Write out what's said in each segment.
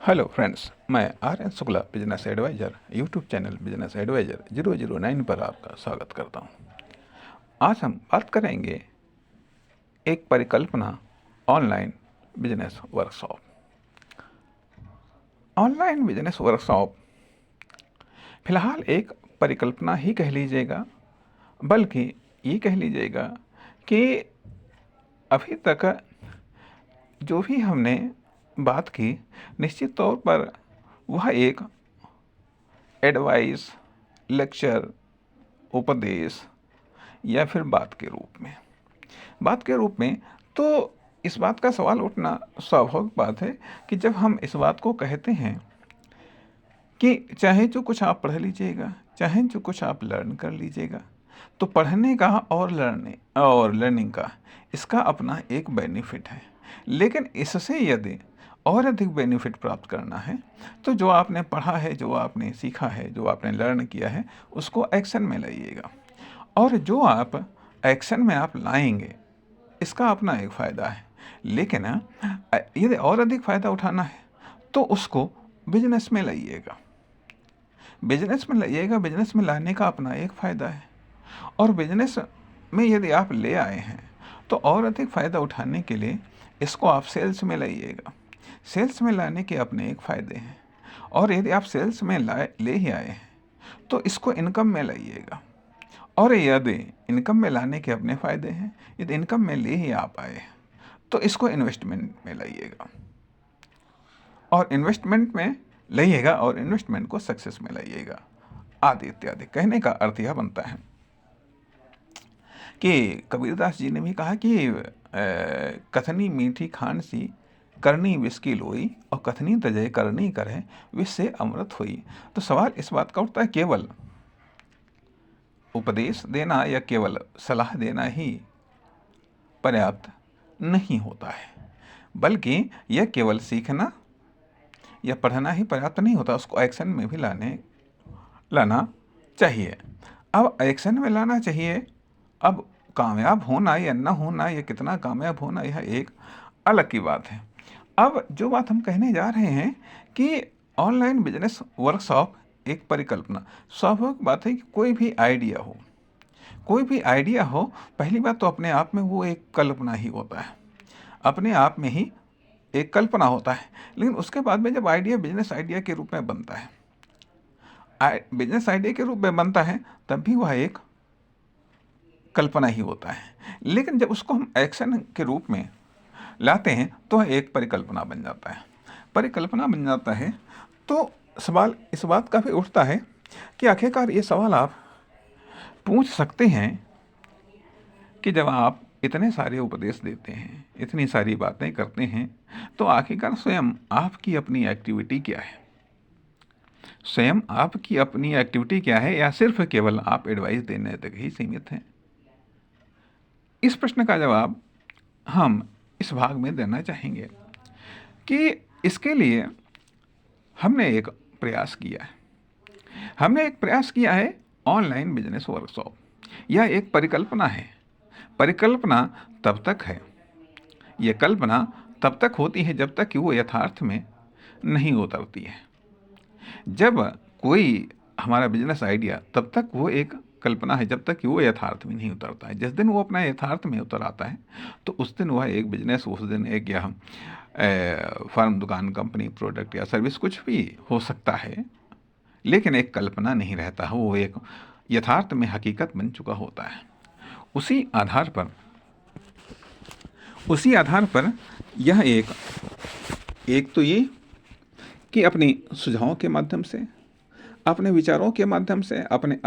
Hello friends, मैं R N Shukla business advisor YouTube channel business advisor 009 पर आपका स्वागत करता हूं। आज हम बात करेंगे एक परिकल्पना online business workshop. Online business workshop फिलहाल एक परिकल्पना ही कह लीजिएगा, बल्कि ये कह लीजिएगा कि अभी तक जो भी हमने बात की, निश्चित तौर पर वह एक एडवाइस, लेक्चर, उपदेश या फिर बात के रूप में तो इस बात का सवाल उठना स्वाभाविक बात है कि जब हम इस बात को कहते हैं कि चाहे जो कुछ आप पढ़ लीजिएगा, चाहे जो कुछ आप लर्न कर लीजिएगा, तो पढ़ने का और लर्निंग का इसका अपना एक बेनिफिट है। लेकिन इससे यदि और अधिक बेनिफिट प्राप्त करना है तो जो आपने पढ़ा है, जो आपने सीखा है, जो आपने लर्न किया है, उसको एक्शन में लाइएगा। और जो आप एक्शन में आप लाएंगे, इसका अपना एक फ़ायदा है। लेकिन यदि और अधिक फ़ायदा उठाना है तो उसको बिजनेस में लाइएगा। बिजनेस में लाने का अपना एक फ़ायदा है। और बिजनेस में यदि आप ले आए हैं तो और अधिक फ़ायदा उठाने के लिए इसको आप सेल्स में लाइएगा। सेल्स में लाने के अपने एक फ़ायदे हैं। और यदि आप सेल्स में ले ही आए हैं तो इसको इनकम में लाइएगा। और यदि इनकम में लाने के अपने फ़ायदे हैं, यदि इनकम में ले ही आप आए हैं तो इसको इन्वेस्टमेंट में लाइएगा। और इन्वेस्टमेंट में लाइएगा और इन्वेस्टमेंट को सक्सेस में लाइएगा, आदि इत्यादि। कहने का अर्थ यह बनता है कि कबीरदास जी ने भी कहा कि कथनी मीठी खान सी, करनी विष की लोई, और कथनी तजय करनी करे, विष से अमृत हुई। तो सवाल इस बात का उठता है, केवल उपदेश देना या केवल सलाह देना ही पर्याप्त नहीं होता है, बल्कि यह केवल सीखना या पढ़ना ही पर्याप्त नहीं होता, उसको एक्शन में भी लाना चाहिए। अब एक्शन में लाना चाहिए। अब कामयाब होना या न होना, या कितना कामयाब होना, यह एक अलग की बात है। अब जो बात हम कहने जा रहे हैं कि ऑनलाइन बिजनेस वर्कशॉप एक परिकल्पना, स्वाभाविक बात है कि कोई भी आइडिया हो, पहली बात तो अपने आप में वो एक कल्पना ही होता है, अपने आप में ही एक कल्पना होता है। लेकिन उसके बाद में जब आइडिया बिजनेस आइडिया के रूप में बनता है, तब भी वह एक कल्पना ही होता है। लेकिन जब उसको हम एक्शन के रूप में लाते हैं तो एक परिकल्पना बन जाता है। तो सवाल इस बात का भी उठता है कि आखिरकार ये सवाल आप पूछ सकते हैं कि जब आप इतने सारे उपदेश देते हैं, इतनी सारी बातें करते हैं, तो आखिरकार स्वयं आपकी अपनी एक्टिविटी क्या है, या सिर्फ केवल आप एडवाइस देने तक ही सीमित हैं? इस प्रश्न का जवाब हम इस भाग में देना चाहेंगे कि इसके लिए हमने एक प्रयास किया है ऑनलाइन बिजनेस वर्कशॉप। यह एक परिकल्पना है। परिकल्पना तब तक है, यह कल्पना तब तक होती है जब तक कि वो यथार्थ में नहीं उतरती है। जब कोई हमारा बिजनेस आइडिया, तब तक वो एक कल्पना है जब तक कि वो यथार्थ में नहीं उतरता है। जिस दिन वो अपना यथार्थ में उतर आता है तो उस दिन वह एक बिजनेस, उस दिन एक या फर्म, दुकान, कंपनी, प्रोडक्ट या सर्विस कुछ भी हो सकता है, लेकिन एक कल्पना नहीं रहता है, वो एक यथार्थ में हकीकत बन चुका होता है। उसी आधार पर यह एक तो ये कि अपनी सुझावों के माध्यम से, अपने विचारों के माध्यम से, अपने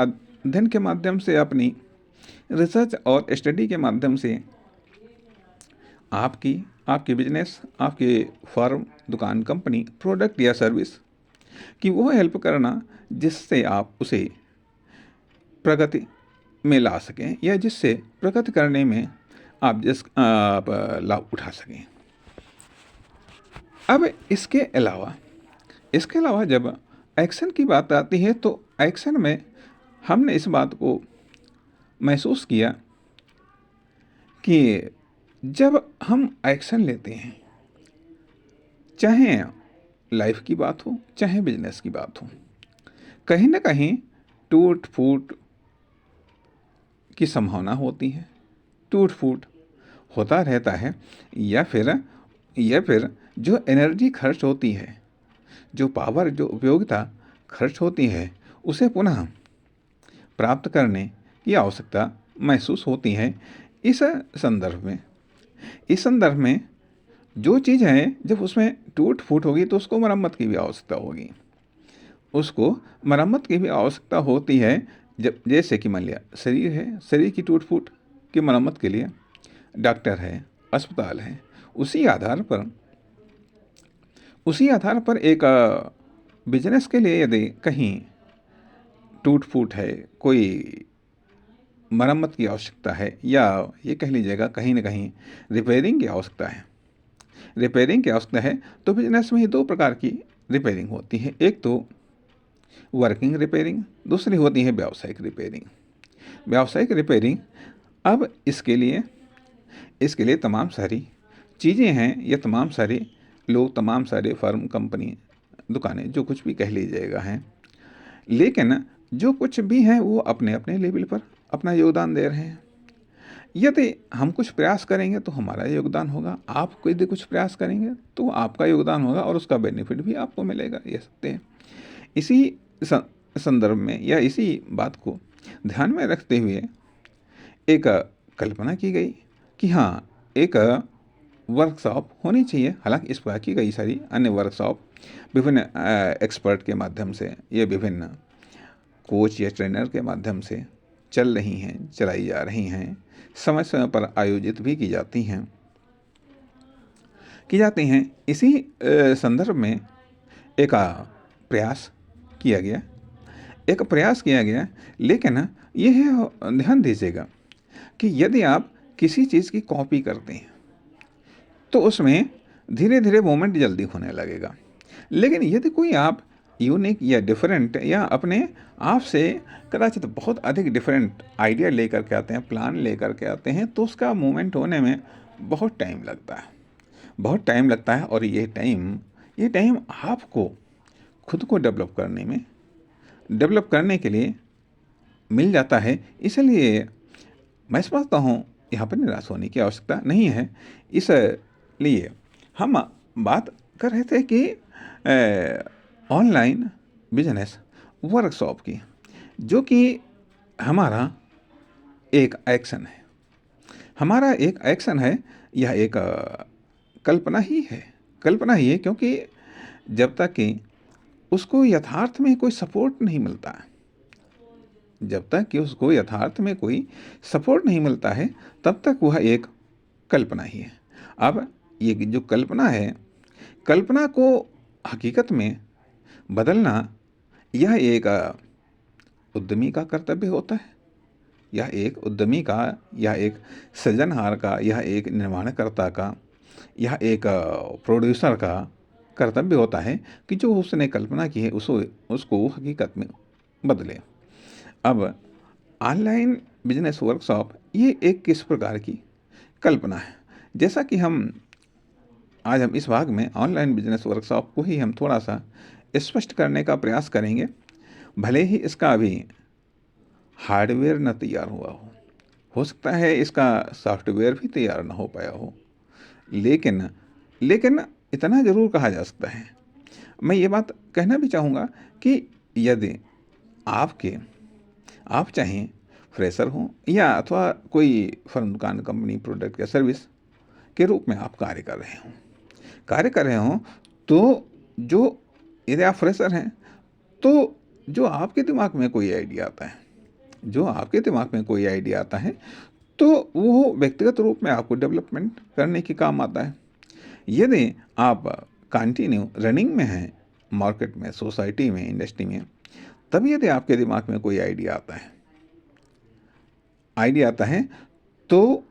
अध्ययन के माध्यम से, अपनी रिसर्च और स्टडी के माध्यम से आपकी बिजनेस, आपके फर्म, दुकान, कंपनी, प्रोडक्ट या सर्विस की वो हेल्प करना जिससे आप उसे प्रगति में ला सकें, या जिससे प्रगति करने में आप लाभ उठा सकें। अब इसके अलावा जब एक्शन की बात आती है तो एक्शन में हमने इस बात को महसूस किया कि जब हम एक्शन लेते हैं, चाहे लाइफ की बात हो चाहे बिजनेस की बात हो, कहीं ना कहीं टूट फूट की संभावना होती है, टूट फूट होता रहता है। या फिर जो एनर्जी खर्च होती है, जो पावर, जो उपयोगिता खर्च होती है, उसे पुनः प्राप्त करने की आवश्यकता महसूस होती है। इस संदर्भ में इस संदर्भ में जो चीज़ है, जब उसमें टूट फूट होगी तो उसको मरम्मत की भी आवश्यकता होगी, उसको मरम्मत की भी आवश्यकता होती है। जब जैसे कि मान लिया शरीर है, शरीर की टूट फूट की मरम्मत के लिए डॉक्टर है, अस्पताल है। उसी आधार पर एक बिजनेस के लिए यदि कहीं टूट फूट है, कोई मरम्मत की आवश्यकता है, या ये कह लीजिएगा कहीं ना कहीं रिपेयरिंग की आवश्यकता है, तो बिजनेस में ही दो प्रकार की रिपेयरिंग होती है। एक तो वर्किंग रिपेयरिंग, दूसरी होती है व्यावसायिक रिपेयरिंग। अब इसके लिए तमाम सारी चीज़ें हैं, या तमाम सारे लोग, तमाम सारे फर्म, कंपनी, दुकानें, जो कुछ भी कह लीजिएगा हैं। लेकिन जो कुछ भी हैं वो अपने अपने लेवल पर अपना योगदान दे रहे हैं। यदि हम कुछ प्रयास करेंगे तो हमारा योगदान होगा, आप यदि कुछ प्रयास करेंगे तो आपका योगदान होगा, और उसका बेनिफिट भी आपको मिलेगा। ये सत्य है। इसी संदर्भ में या इसी बात को ध्यान में रखते हुए एक कल्पना की गई कि हाँ, एक वर्कशॉप होनी चाहिए। हालांकि इस प्रकार की कई सारी अन्य वर्कशॉप विभिन्न एक्सपर्ट के माध्यम से या विभिन्न कोच या ट्रेनर के माध्यम से चलाई जा रही हैं, समय समय पर आयोजित भी की जाती हैं। इसी संदर्भ में एक प्रयास किया गया। लेकिन यह ध्यान दीजिएगा कि यदि आप किसी चीज़ की कॉपी करते हैं तो उसमें धीरे धीरे मूवमेंट जल्दी होने लगेगा। लेकिन यदि कोई आप यूनिक या डिफरेंट या अपने आप से कदाचित बहुत अधिक डिफरेंट आइडिया लेकर के आते हैं, प्लान लेकर के आते हैं, तो उसका मूवमेंट होने में बहुत टाइम लगता है। और ये टाइम आपको खुद को डेवलप करने के लिए मिल जाता है। इसलिए मैं समझता हूँ यहाँ पर निराश होने की आवश्यकता नहीं है। इसलिए हम बात कर रहे थे कि ऑनलाइन बिजनेस वर्कशॉप की, जो कि हमारा एक एक्शन है। यह एक कल्पना ही है, क्योंकि जब तक कि उसको यथार्थ में कोई सपोर्ट नहीं मिलता है, तब तक वह एक कल्पना ही है। अब ये जो कल्पना है, कल्पना को हकीकत में बदलना, यह एक उद्यमी का कर्तव्य होता है। यह एक उद्यमी का, यह एक सृजनहार का, यह एक निर्माणकर्ता का, यह एक प्रोड्यूसर का कर्तव्य होता है कि जो उसने कल्पना की है उसको हकीकत में बदले। अब ऑनलाइन बिजनेस वर्कशॉप ये एक किस प्रकार की कल्पना है, जैसा कि आज हम इस भाग में ऑनलाइन बिजनेस वर्कशॉप को ही हम थोड़ा सा स्पष्ट करने का प्रयास करेंगे। भले ही इसका अभी हार्डवेयर न तैयार हुआ हो सकता है इसका सॉफ्टवेयर भी तैयार न हो पाया हो, लेकिन इतना ज़रूर कहा जा सकता है। मैं ये बात कहना भी चाहूँगा कि यदि आप चाहें फ्रेशर हों या अथवा कोई फर्म, दुकान, कंपनी, प्रोडक्ट या सर्विस के रूप में आप कार्य कर रहे हों, तो यदि आप फ्रेशर हैं तो जो आपके दिमाग में कोई आइडिया आता है तो वो व्यक्तिगत रूप में आपको डेवलपमेंट करने के काम आता है। यदि आप कंटिन्यू रनिंग में हैं, मार्केट में, सोसाइटी में, इंडस्ट्री में, तब यदि आपके दिमाग में कोई आइडिया आता है तो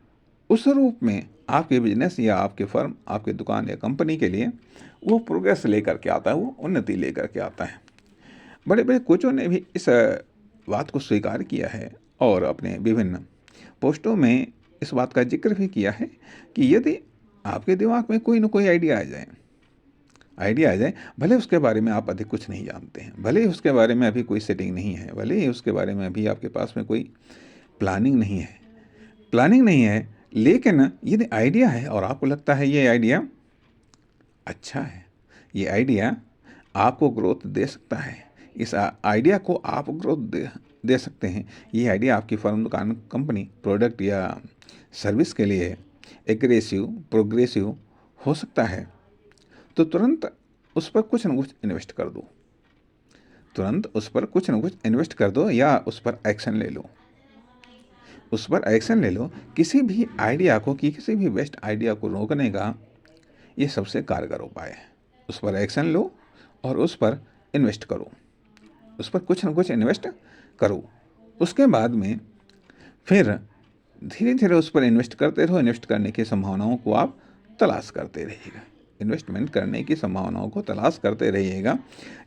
उस रूप में आपके बिजनेस या आपके फर्म, आपके दुकान या कंपनी के लिए वो प्रोग्रेस लेकर के आता है, वो उन्नति लेकर के आता है। बड़े बड़े कोचों ने भी इस बात को स्वीकार किया है और अपने विभिन्न पोस्टों में इस बात का जिक्र भी किया है कि यदि आपके दिमाग में कोई न कोई आइडिया आ जाए, आइडिया आ जाए, भले उसके बारे में आप अधिक कुछ नहीं जानते हैं, भले ही उसके बारे में अभी कोई सेटिंग नहीं है, भले ही उसके बारे में अभी आपके पास में कोई प्लानिंग नहीं है, लेकिन यदि आइडिया है और आपको लगता है ये आइडिया अच्छा है, ये आइडिया आपको ग्रोथ दे सकता है, इस आइडिया को आप ग्रोथ दे सकते हैं, ये आइडिया आपकी फर्म, दुकान, कंपनी, प्रोडक्ट या सर्विस के लिए एग्रेसिव, प्रोग्रेसिव हो सकता है, तो तुरंत उस पर कुछ न कुछ इन्वेस्ट कर दो, तुरंत उस पर कुछ न कुछ इन्वेस्ट कर दो या उस पर एक्शन ले लो, उस पर एक्शन ले लो। किसी भी आइडिया को, किसी भी बेस्ट आइडिया को रोकने का ये सबसे कारगर उपाय है। उस पर एक्शन लो और उस पर इन्वेस्ट करो, उस पर कुछ न कुछ इन्वेस्ट करो। उसके बाद में फिर धीरे धीरे उस पर इन्वेस्ट करते रहो। इन्वेस्ट करने की संभावनाओं को आप तलाश करते रहिएगा, इन्वेस्टमेंट करने की संभावनाओं को तलाश करते रहिएगा।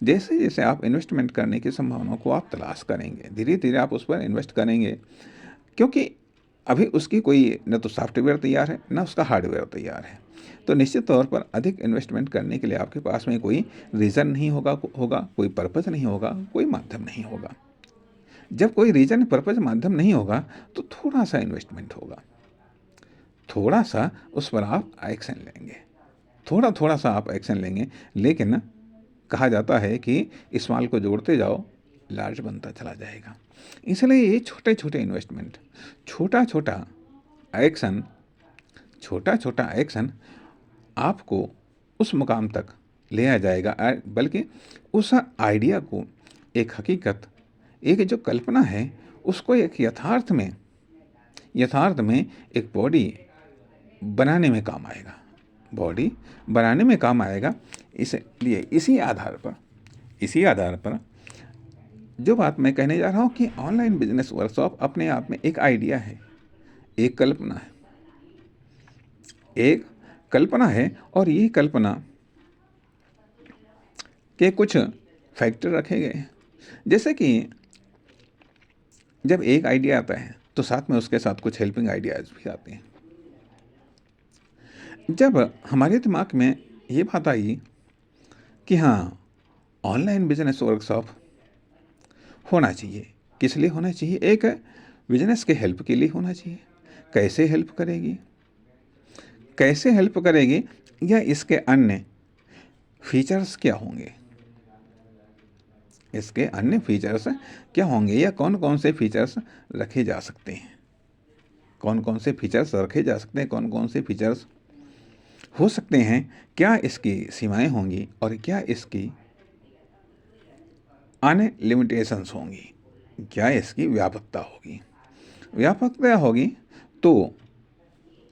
जैसे जैसे आप इन्वेस्टमेंट करने की संभावनाओं को आप तलाश करेंगे, धीरे धीरे आप उस पर इन्वेस्ट करेंगे, क्योंकि अभी उसकी कोई न तो सॉफ्टवेयर तैयार है न उसका हार्डवेयर तैयार है, तो निश्चित तौर पर अधिक इन्वेस्टमेंट करने के लिए आपके पास में कोई रीज़न नहीं होगा, कोई पर्पज़ नहीं होगा, कोई माध्यम नहीं होगा। जब कोई रीज़न, पर्पज़, माध्यम नहीं होगा तो थोड़ा सा इन्वेस्टमेंट होगा, थोड़ा सा उस पर आप एक्शन लेंगे, थोड़ा सा आप एक्शन लेंगे, लेकिन कहा जाता है कि स्मॉल को जोड़ते जाओ लार्ज बनता चला जाएगा। इसलिए ये छोटे छोटे इन्वेस्टमेंट, छोटा छोटा एक्शन आपको उस मुकाम तक ले आ जाएगा, बल्कि उस आइडिया को एक हकीकत, एक जो कल्पना है उसको एक यथार्थ में एक बॉडी बनाने में काम आएगा, बॉडी बनाने में काम आएगा। इसलिए इसी आधार पर जो बात मैं कहने जा रहा हूँ कि ऑनलाइन बिजनेस वर्कशॉप अपने आप में एक आइडिया है, एक कल्पना है और ये कल्पना के कुछ फैक्टर रखे गए हैं। जैसे कि जब एक आइडिया आता है तो साथ में उसके साथ कुछ हेल्पिंग आइडियाज भी आते हैं। जब हमारे दिमाग में ये बात आई कि हाँ, ऑनलाइन बिजनेस वर्कशॉप होना चाहिए, किस लिए होना चाहिए? एक बिजनेस के हेल्प के लिए होना चाहिए। कैसे हेल्प करेगी या इसके अन्य फीचर्स क्या होंगे, इसके अन्य फीचर्स क्या होंगे या कौन कौन से फीचर्स रखे जा सकते हैं, कौन कौन से फीचर्स हो सकते हैं, क्या इसकी सीमाएं होंगी और क्या इसकी अन्य लिमिटेशंस होंगी, क्या इसकी व्यापकता होगी। तो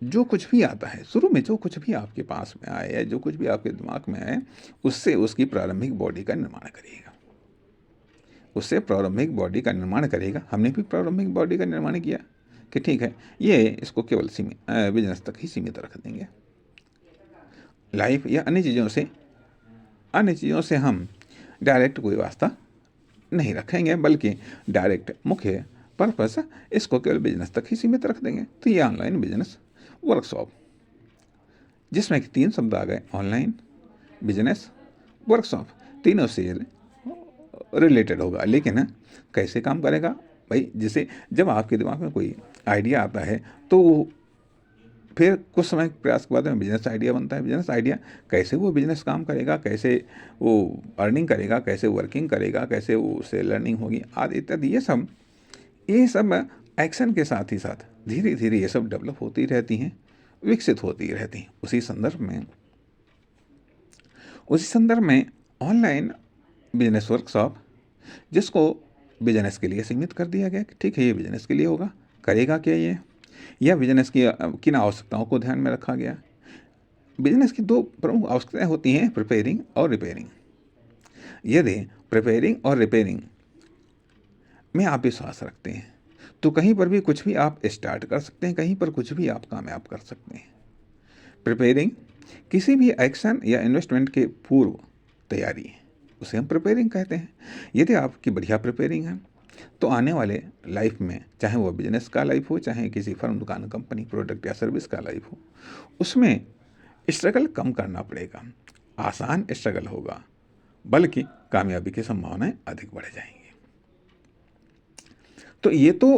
जो कुछ भी आता है शुरू में, जो कुछ भी आपके पास में आए या जो कुछ भी आपके दिमाग में आए, उससे उसकी प्रारंभिक बॉडी का निर्माण करेगा, हमने भी प्रारंभिक बॉडी का निर्माण किया कि ठीक है, ये इसको केवल बिजनेस तक ही सीमित रख देंगे। लाइफ या अन्य चीज़ों से हम डायरेक्ट कोई वास्ता नहीं रखेंगे, बल्कि डायरेक्ट मुख्य पर्पस इसको केवल बिजनेस तक ही सीमित रख देंगे। तो ये ऑनलाइन बिजनेस वर्कशॉप, जिसमें कि 3 शब्द आ गए, ऑनलाइन बिजनेस वर्कशॉप, तीनों से रिलेटेड होगा। लेकिन कैसे काम करेगा भाई? जैसे जब आपके दिमाग में कोई आइडिया आता है तो फिर कुछ समय प्रयास के बाद में बिजनेस आइडिया बनता है। बिजनेस आइडिया कैसे वो बिजनेस काम करेगा, कैसे वो अर्निंग करेगा, कैसे वर्किंग करेगा, कैसे वो उससे लर्निंग होगी आदि इत्यादि, ये सब एक्शन के साथ ही साथ धीरे धीरे ये सब डेवलप होती रहती हैं, विकसित होती रहती हैं। उसी संदर्भ में ऑनलाइन बिजनेस वर्कशॉप, जिसको बिजनेस के लिए सीमित कर दिया गया कि ठीक है, ये बिजनेस के लिए होगा, करेगा क्या ये, या बिजनेस की किन आवश्यकताओं को ध्यान में रखा गया। बिजनेस की 2 प्रमुख आवश्यकताएं होती हैं, प्रिपेयरिंग और रिपेयरिंग। यदि प्रिपेयरिंग और रिपेयरिंग में आप विश्वास रखते हैं तो कहीं पर भी कुछ भी आप स्टार्ट कर सकते हैं, कहीं पर कुछ भी आप कामयाब कर सकते हैं। प्रिपेयरिंग किसी भी एक्शन या इन्वेस्टमेंट के पूर्व तैयारी है, उसे हम प्रिपेयरिंग कहते हैं। यदि आपकी बढ़िया प्रिपेयरिंग है तो आने वाले लाइफ में, चाहे वो बिजनेस का लाइफ हो, चाहे किसी फर्म, दुकान, कंपनी, प्रोडक्ट या सर्विस का लाइफ हो, उसमें स्ट्रगल कम करना पड़ेगा, आसान स्ट्रगल होगा, बल्कि कामयाबी की संभावनाएं अधिक बढ़ जाएंगी। तो ये तो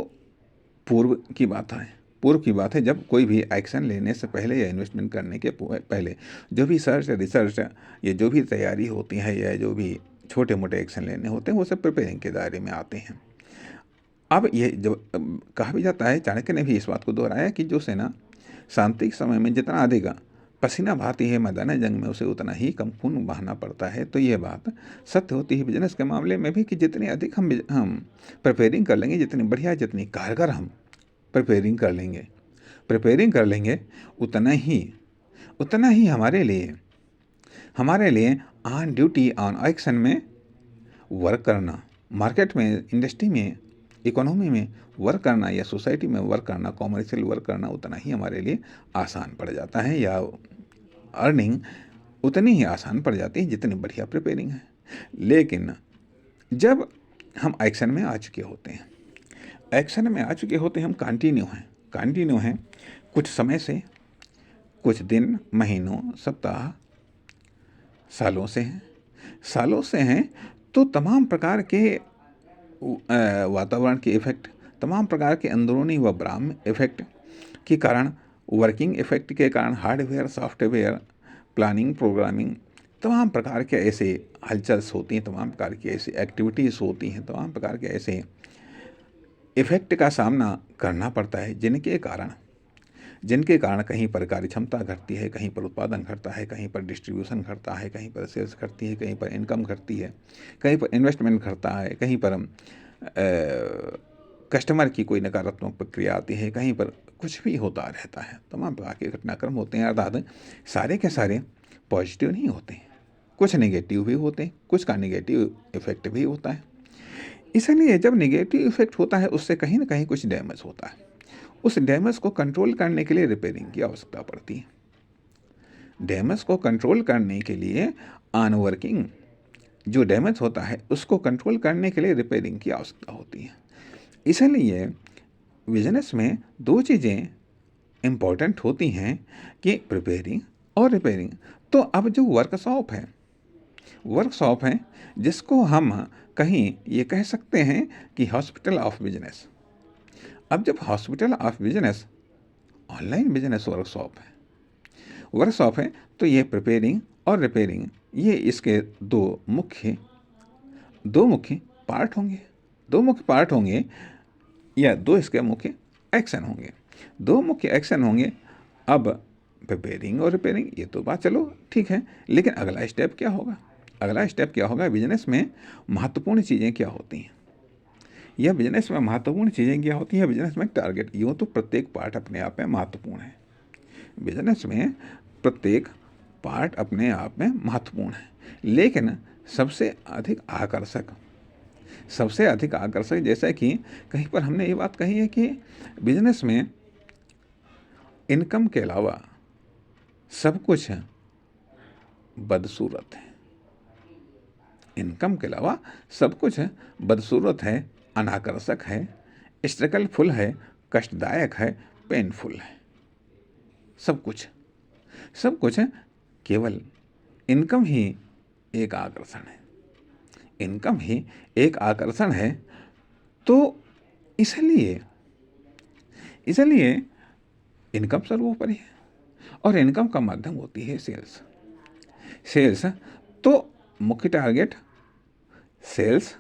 पूर्व की बात है। पूर्व की बात है जब कोई भी एक्शन लेने से पहले या इन्वेस्टमेंट करने के पहले जो भी सर्च रिसर्च ये जो भी तैयारी होती है या जो भी छोटे मोटे एक्शन लेने होते हैं वो सब प्रिपेयरिंग के दायरे में आते हैं। अब ये जो कहा भी जाता है, चाणक्य ने भी इस बात को दोहराया कि जो सेना शांति के समय में जितना अधिक पसीना बहाती है मैदान जंग में, उसे उतना ही कम खून बहाना पड़ता है। तो ये बात सत्य होती है बिजनेस के मामले में भी कि जितनी अधिक हम प्रिपेयरिंग कर लेंगे, जितनी बढ़िया जितनी कारगर हम प्रिपेयरिंग कर लेंगे उतना ही हमारे लिए ऑन ड्यूटी ऑन एक्शन में वर्क करना, मार्केट में, इंडस्ट्री में, इकोनॉमी में वर्क करना या सोसाइटी में वर्क करना, कॉमर्शियल वर्क करना उतना ही हमारे लिए आसान पड़ जाता है, या अर्निंग उतनी ही आसान पड़ जाती है जितनी बढ़िया प्रिपेयरिंग है। लेकिन जब हम एक्शन में आ चुके होते हैं, हम कंटिन्यू हैं कुछ समय से, कुछ दिन, महीनों, सप्ताह, सालों से हैं, तो तमाम प्रकार के वातावरण के इफ़ेक्ट, तमाम प्रकार के अंदरूनी व बाह्य इफ़ेक्ट के कारण, वर्किंग इफ़ेक्ट के कारण, हार्डवेयर, सॉफ्टवेयर, प्लानिंग, प्रोग्रामिंग, तमाम प्रकार के ऐसे हलचल्स होती हैं, तमाम प्रकार की ऐसी एक्टिविटीज़ होती हैं, तमाम प्रकार के ऐसे इफ़ेक्ट का सामना करना पड़ता है जिनके कारण कहीं पर कार्य क्षमता घटती है, कहीं पर उत्पादन घटता है, कहीं पर डिस्ट्रीब्यूशन घटता है, कहीं पर सेल्स घटती है, कहीं पर इनकम घटती है, कहीं पर इन्वेस्टमेंट घटता है, कहीं पर कस्टमर की कोई नकारात्मक प्रक्रिया आती है, कहीं पर कुछ भी होता रहता है। तमाम प्रकार के घटनाक्रम होते हैं, अर्थात सारे के सारे पॉजिटिव नहीं होते हैं, कुछ नेगेटिव भी होते हैं, कुछ का नेगेटिव इफेक्ट भी होता है। इसलिए जब नेगेटिव इफेक्ट होता है उससे कहीं ना कहीं कुछ डैमेज होता है। उस डैमेज को कंट्रोल करने के लिए रिपेयरिंग की आवश्यकता पड़ती है। डैमेज को कंट्रोल करने के लिए ऑन वर्किंग जो डैमेज होता है उसको कंट्रोल करने के लिए रिपेयरिंग की आवश्यकता होती है। इसलिए बिजनेस में दो चीज़ें इम्पॉर्टेंट होती हैं कि प्रिपेयरिंग और रिपेयरिंग। तो अब जो वर्कशॉप है जिसको हम कहीं ये कह सकते हैं कि हॉस्पिटल ऑफ बिजनेस। अब जब hospital of business online business workshop है तो ये प्रिपेयरिंग और रिपेयरिंग ये इसके दो मुख्य पार्ट होंगे या दो इसके मुख्य एक्शन होंगे। अब प्रिपेयरिंग और रिपेयरिंग ये तो बात चलो ठीक है, लेकिन अगला स्टेप क्या होगा? बिजनेस में महत्वपूर्ण चीज़ें क्या होती हैं? बिजनेस में टारगेट, यूँ तो प्रत्येक पार्ट अपने आप में महत्वपूर्ण है, बिजनेस में प्रत्येक पार्ट अपने आप में महत्वपूर्ण है, लेकिन सबसे अधिक आकर्षक जैसा कि कहीं पर हमने ये बात कही है कि बिजनेस में इनकम के अलावा सब कुछ बदसूरत है, अनाकर्षक है, स्ट्रगलफुल है, कष्टदायक है, पेनफुल है। सब कुछ है, केवल इनकम ही एक आकर्षण है। तो इसलिए इनकम सर्वोपरि है और इनकम का माध्यम होती है सेल्स। तो मुख्य टारगेट सेल्स।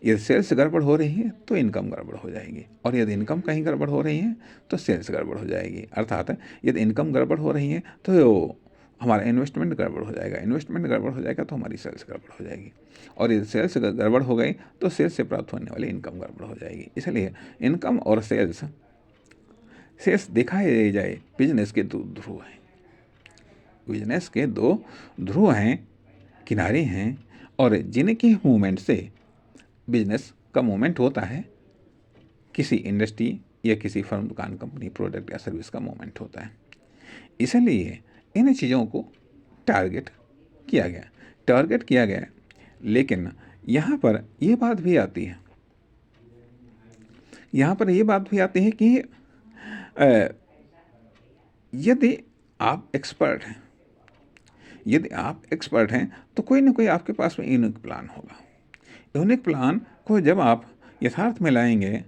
यदि सेल्स गड़बड़ हो रही है तो इनकम गड़बड़ हो जाएगी, और यदि इनकम कहीं गड़बड़ हो रही है तो सेल्स गड़बड़ हो जाएगी। अर्थात यदि इनकम गड़बड़ हो रही है तो हमारा इन्वेस्टमेंट गड़बड़ हो जाएगा, तो हमारी सेल्स गड़बड़ हो जाएगी, और यदि सेल्स गड़बड़ हो गई तो सेल्स से प्राप्त होने वाली इनकम गड़बड़ हो जाएगी। इसलिए इनकम और सेल्स दिखाए जाए बिजनेस के दो ध्रुव हैं, किनारे हैं, और जिनके मूवमेंट से बिजनेस का मूवमेंट होता है, किसी इंडस्ट्री या किसी फर्म, दुकान, कंपनी, प्रोडक्ट या सर्विस का मूवमेंट होता है। इसलिए इन चीज़ों को टारगेट किया गया। लेकिन यहाँ पर ये बात भी आती है कि यदि आप एक्सपर्ट हैं, यदि आप एक्सपर्ट हैं तो कोई ना कोई आपके पास में यूनिक प्लान होगा। यूनिक प्लान को जब आप यथार्थ में लाएंगे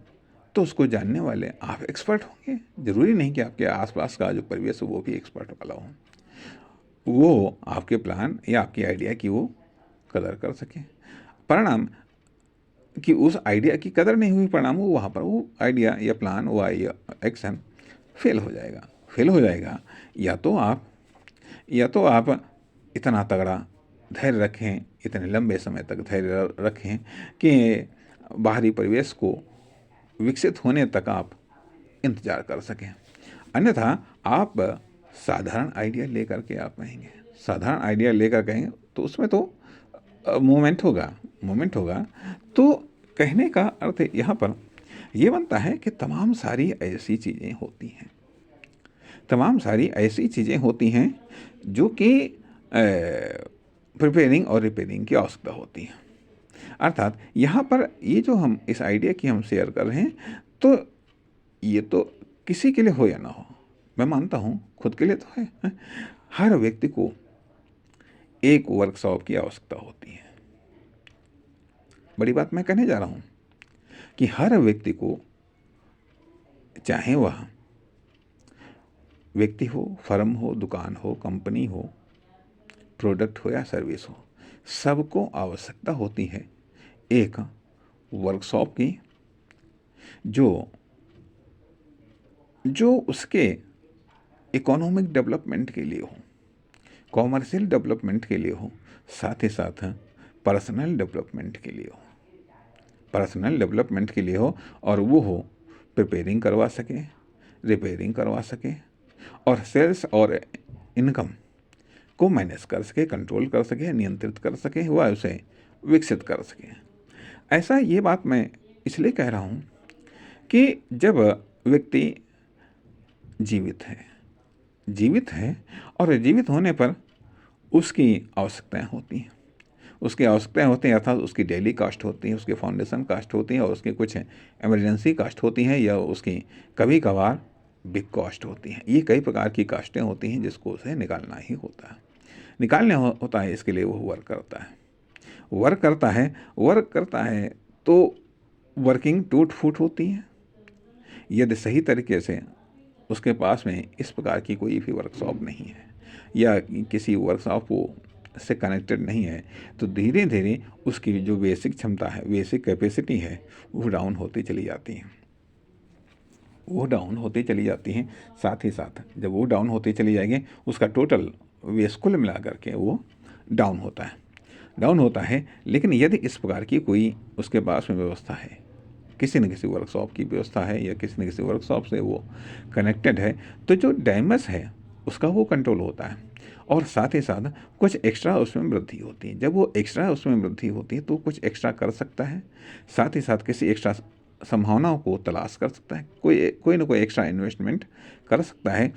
तो उसको जानने वाले आप एक्सपर्ट होंगे। ज़रूरी नहीं कि आपके आसपास का जो परिवेश हो वो भी एक्सपर्ट वाला हो, वो आपके प्लान या आपकी आइडिया की वो कदर कर सके। परिणाम कि उस आइडिया की कदर नहीं हुई, परिणाम वो वहाँ पर वो आइडिया या प्लान वो एक्शन फेल हो जाएगा। फेल हो जाएगा या तो आप इतना तगड़ा धैर्य रखें, इतने लंबे समय तक धैर्य रखें कि बाहरी परिवेश को विकसित होने तक आप इंतज़ार कर सकें। अन्यथा आप साधारण आइडिया लेकर के आप कहेंगे, साधारण आइडिया लेकर कहेंगे तो उसमें तो मोमेंट होगा। तो कहने का अर्थ यहाँ पर ये बनता है कि तमाम सारी ऐसी चीज़ें होती हैं जो कि प्रिपेयरिंग और रिपेयरिंग की आवश्यकता होती है। अर्थात यहाँ पर ये जो हम इस आइडिया की हम शेयर कर रहे हैं तो ये तो किसी के लिए हो या ना हो, मैं मानता हूँ खुद के लिए तो है। हर व्यक्ति को एक वर्कशॉप की आवश्यकता होती है। बड़ी बात मैं कहने जा रहा हूँ कि हर व्यक्ति को, चाहे वह व्यक्ति हो, फर्म हो, दुकान हो, कंपनी हो, प्रोडक्ट हो या सर्विस हो, सबको आवश्यकता होती है एक वर्कशॉप की जो उसके इकोनॉमिक डेवलपमेंट के लिए हो, कॉमर्शियल डेवलपमेंट के लिए हो, साथ ही साथ पर्सनल डेवलपमेंट के लिए हो और वो हो प्रिपेयरिंग करवा सके, रिपेयरिंग करवा सके और सेल्स और इनकम को मैनेज कर सके, कंट्रोल कर सके, नियंत्रित कर सके, वह उसे विकसित कर सके। ऐसा ये बात मैं इसलिए कह रहा हूँ कि जब व्यक्ति जीवित है और जीवित होने पर उसकी आवश्यकताएं होती हैं, अर्थात उसकी डेली कास्ट होती है, उसकी फाउंडेशन कास्ट होती है और उसकी कुछ इमरजेंसी कास्ट होती हैं या उसकी कभी कभार बिग कास्ट होती हैं। ये कई प्रकार की कास्टें होती हैं जिसको उसे निकालना ही होता है। इसके लिए वो वर्क करता है तो वर्किंग टूट फूट होती है। यदि सही तरीके से उसके पास में इस प्रकार की कोई भी वर्कशॉप नहीं है या किसी वर्कशॉप को से कनेक्टेड नहीं है तो धीरे धीरे उसकी जो बेसिक क्षमता है, बेसिक कैपेसिटी है, वो डाउन होती चली जाती हैं। साथ ही साथ जब वो डाउन होती चली जाएगी उसका टोटल वेस कुल मिला करके वो डाउन होता है। लेकिन यदि इस प्रकार की कोई उसके पास में व्यवस्था है, किसी न किसी वर्कशॉप की व्यवस्था है या किसी न किसी वर्कशॉप से वो कनेक्टेड है, तो जो डैमेज है उसका वो कंट्रोल होता है और साथ ही साथ कुछ एक्स्ट्रा उसमें वृद्धि होती है। जब वो एक्स्ट्रा उसमें वृद्धि होती है तो कुछ एक्स्ट्रा कर सकता है, साथ ही साथ किसी एक्स्ट्रा संभावनाओं को तलाश कर सकता है, कोई ना कोई एक्स्ट्रा इन्वेस्टमेंट कर सकता है।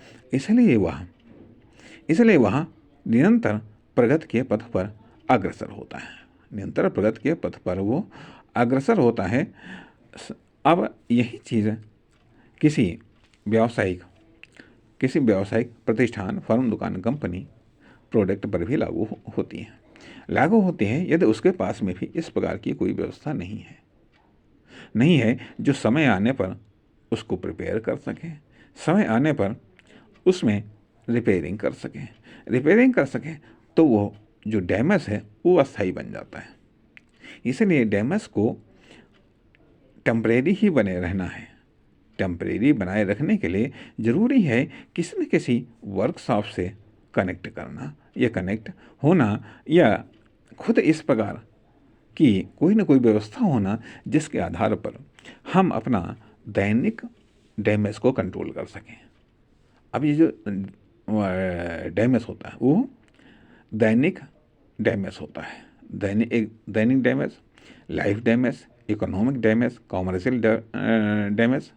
इसलिए वह निरंतर प्रगति के पथ पर अग्रसर होता है। अब यही चीज़ किसी व्यावसायिक प्रतिष्ठान, फर्म, दुकान, कंपनी, प्रोडक्ट पर भी लागू होती है यदि उसके पास में भी इस प्रकार की कोई व्यवस्था नहीं है जो समय आने पर उसको प्रिपेयर कर सके, समय आने पर उसमें रिपेयरिंग कर सके तो वो जो डैमेज है वो अस्थायी बन जाता है। इसलिए डैमेज को टेम्परेरी ही बने रहना है। टेम्परेरी बनाए रखने के लिए ज़रूरी है किसी न किसी वर्कशॉप से कनेक्ट करना या कनेक्ट होना या खुद इस प्रकार की कोई ना कोई व्यवस्था होना जिसके आधार पर हम अपना दैनिक डैमेज को कंट्रोल कर सकें। अब ये जो डैमेज होता है वो दैनिक डैमेज होता है। दैनिक damage, life damage, economic damage, commercial damage,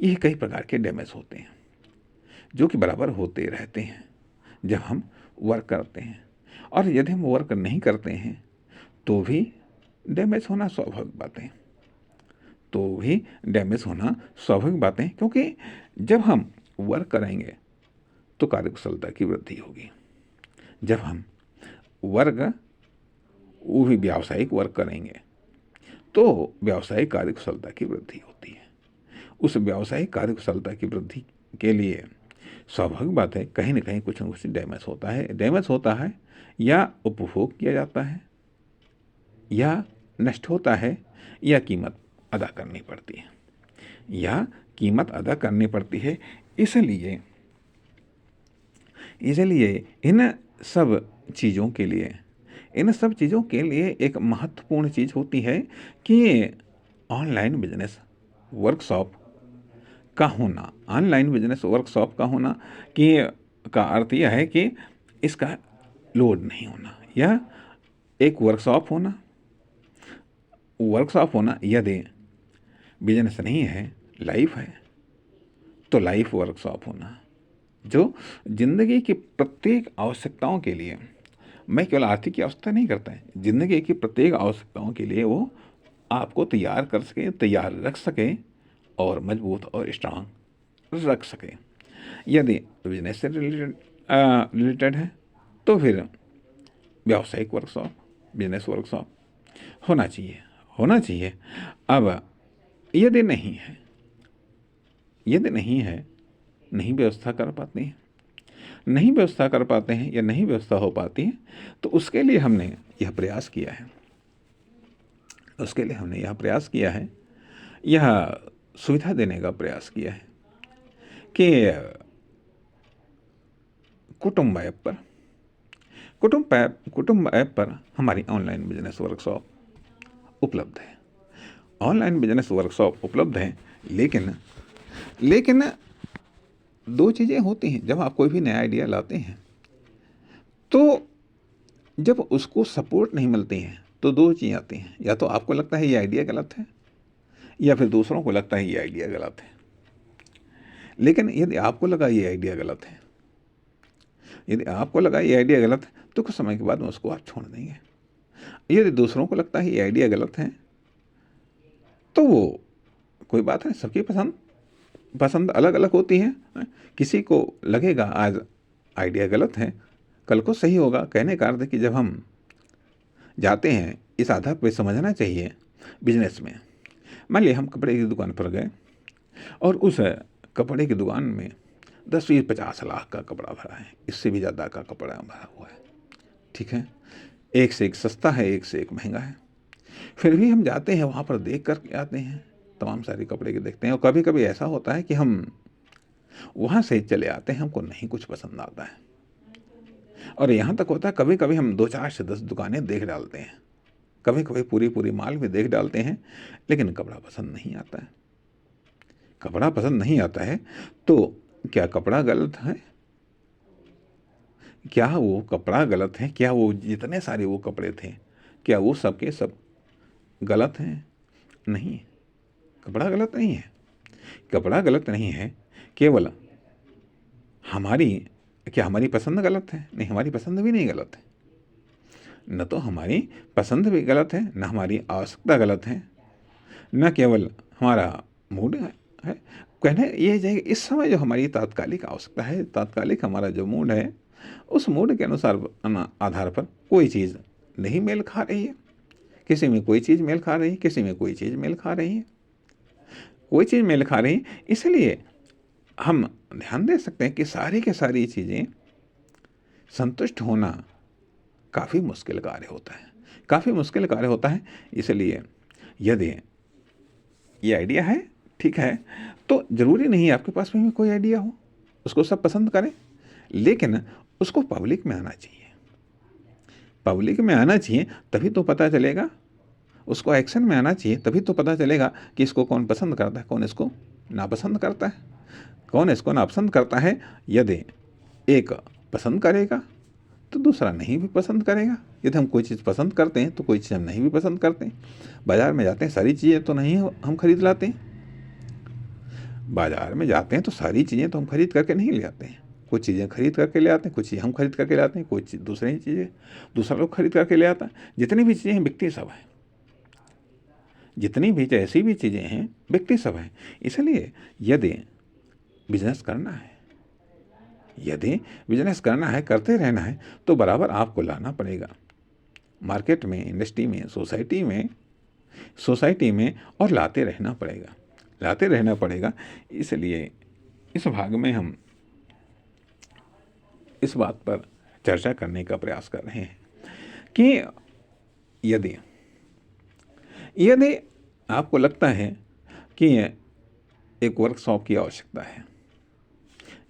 ये कई प्रकार के डैमेज होते हैं जो कि बराबर होते रहते हैं जब हम वर्क करते हैं। और यदि हम वर्क नहीं करते हैं तो भी डैमेज होना स्वाभाविक बातें क्योंकि जब हम वर्क करेंगे तो कार्यकुशलता की वृद्धि होगी। जब हम वर्ग वो भी व्यावसायिक वर्ग करेंगे तो व्यावसायिक कार्यकुशलता की वृद्धि होती है। उस व्यावसायिक कार्यकुशलता की वृद्धि के लिए स्वाभाविक बात है कहीं ना कहीं कुछ न कुछ डैमेज होता है या उपभोग किया जाता है या नष्ट होता है या कीमत अदा करनी पड़ती है इसलिए इन सब चीज़ों के लिए एक महत्वपूर्ण चीज़ होती है कि ऑनलाइन बिजनेस वर्कशॉप का होना कि का अर्थ यह है कि इसका लोड नहीं होना या एक वर्कशॉप होना यदि बिजनेस नहीं है, लाइफ है, तो लाइफ वर्कशॉप होना जो जिंदगी की प्रत्येक आवश्यकताओं के लिए, मैं केवल आर्थिक की आवश्यकता नहीं करता है, जिंदगी की प्रत्येक आवश्यकताओं के लिए वो आपको तैयार रख सके और मजबूत और स्ट्रांग रख सके। यदि बिजनेस से रिलेटेड है तो फिर व्यावसायिक वर्कशॉप, बिजनेस वर्कशॉप होना चाहिए। अब यदि नहीं व्यवस्था कर पाते हैं या नहीं व्यवस्था हो पाती है तो उसके लिए हमने यह प्रयास किया है, यह सुविधा देने का प्रयास किया है कि कुटुंब ऐप पर हमारी ऑनलाइन बिजनेस वर्कशॉप उपलब्ध है। लेकिन दो चीज़ें होती हैं जब आप कोई भी नया आइडिया लाते हैं तो जब उसको सपोर्ट नहीं मिलती है तो दो चीज़ें आती हैं, या तो आपको लगता है ये आइडिया गलत है या फिर दूसरों को लगता है ये आइडिया गलत है। लेकिन यदि आपको लगा ये आइडिया गलत है तो कुछ समय के बाद में उसको आप छोड़ देंगे। यदि दूसरों को लगता है ये आइडिया गलत है तो वो कोई बात नहीं, सबकी पसंद अलग अलग होती है। किसी को लगेगा आज आइडिया गलत है, कल को सही होगा। कहने का अर्थ है कि जब हम जाते हैं इस आधार पर समझना चाहिए बिजनेस में। मान लिया हम कपड़े की दुकान पर गए और उस कपड़े की दुकान में 10-20-50 लाख का कपड़ा भरा है, इससे भी ज़्यादा का कपड़ा भरा हुआ है, ठीक है, एक से एक सस्ता है, एक से एक महंगा है। फिर भी हम जाते हैं वहाँ पर देख कर के आते हैं, तमाम सारे कपड़े के देखते हैं। और कभी कभी ऐसा होता है कि हम वहाँ से चले आते हैं, हमको नहीं कुछ पसंद आता है। और यहाँ तक होता है कभी कभी हम 2-4 से 10 दुकानें देख डालते हैं, कभी कभी पूरी माल भी देख डालते हैं, लेकिन कपड़ा पसंद नहीं आता है। तो क्या कपड़ा गलत है? क्या वो कपड़ा गलत है? क्या वो जितने सारे वो कपड़े थे क्या वो सबके सब गलत हैं? नहीं, कपड़ा गलत नहीं है। केवल हमारी पसंद गलत है? नहीं, हमारी पसंद भी नहीं गलत है। न तो हमारी पसंद भी गलत है, न हमारी आवश्यकता गलत है, न केवल हमारा मूड है। कहने ये जाएगा इस समय जो हमारी तात्कालिक आवश्यकता है, तात्कालिक हमारा जो मूड है, उस मूड के अनुसार आधार पर कोई चीज़ नहीं मेल खा रही है। किसी में कोई चीज़ मेल खा रही है, किसी में कोई चीज़ मेल खा रही है। इसलिए हम ध्यान दे सकते हैं कि सारी के सारी चीज़ें संतुष्ट होना काफ़ी मुश्किल कार्य होता है। इसलिए यदि ये आइडिया है, ठीक है, तो ज़रूरी नहीं है आपके पास में भी कोई आइडिया हो, उसको सब पसंद करें, लेकिन उसको पब्लिक में आना चाहिए तभी तो पता चलेगा। उसको एक्शन में आना चाहिए तभी तो पता चलेगा कि इसको कौन पसंद करता है, कौन इसको नापसंद करता है। यदि एक पसंद करेगा तो दूसरा नहीं भी पसंद करेगा। यदि हम कोई चीज़ पसंद करते हैं तो कोई चीज़ हम नहीं भी पसंद करते हैं। बाज़ार में जाते हैं, सारी चीज़ें तो नहीं हम खरीद लाते हैं। बाज़ार में जाते हैं तो सारी चीज़ें तो हम खरीद करके नहीं ले आते हैं। कुछ चीज़ें खरीद करके ले आते हैं, कुछ चीज़ हम खरीद करके ले आते हैं, कुछ दूसरी चीज़ें दूसरा लोग खरीद करके ले आता है। जितनी भी चीज़ें हैं बिकती सब है, जितनी भी जैसी भी चीज़ें हैं बिकती सब है। इसलिए यदि बिजनेस करना है यदि बिजनेस करना है, करते रहना है, तो बराबर आपको लाना पड़ेगा मार्केट में, इंडस्ट्री में, सोसाइटी में, और लाते रहना पड़ेगा। इसलिए इस भाग में हम इस बात पर चर्चा करने का प्रयास कर रहे हैं कि यदि आपको लगता है कि एक वर्कशॉप की आवश्यकता है,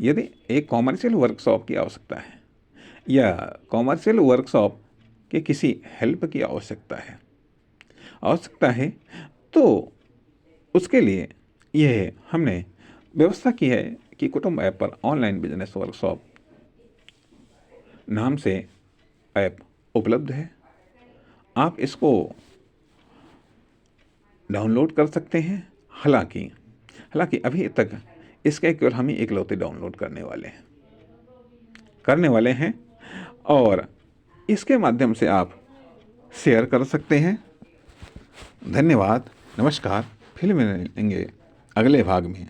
यदि एक कॉमर्शियल वर्कशॉप की आवश्यकता है, या कॉमर्शियल वर्कशॉप के किसी हेल्प की आवश्यकता है, तो उसके लिए यह हमने व्यवस्था की है कि कुटुंब ऐप पर ऑनलाइन बिजनेस वर्कशॉप नाम से ऐप उपलब्ध है। आप इसको डाउनलोड कर सकते हैं। हालांकि अभी तक इसके केवल हम ही इकलौते डाउनलोड करने वाले हैं, और इसके माध्यम से आप शेयर कर सकते हैं। धन्यवाद, नमस्कार। फिर मिलेंगे अगले भाग में।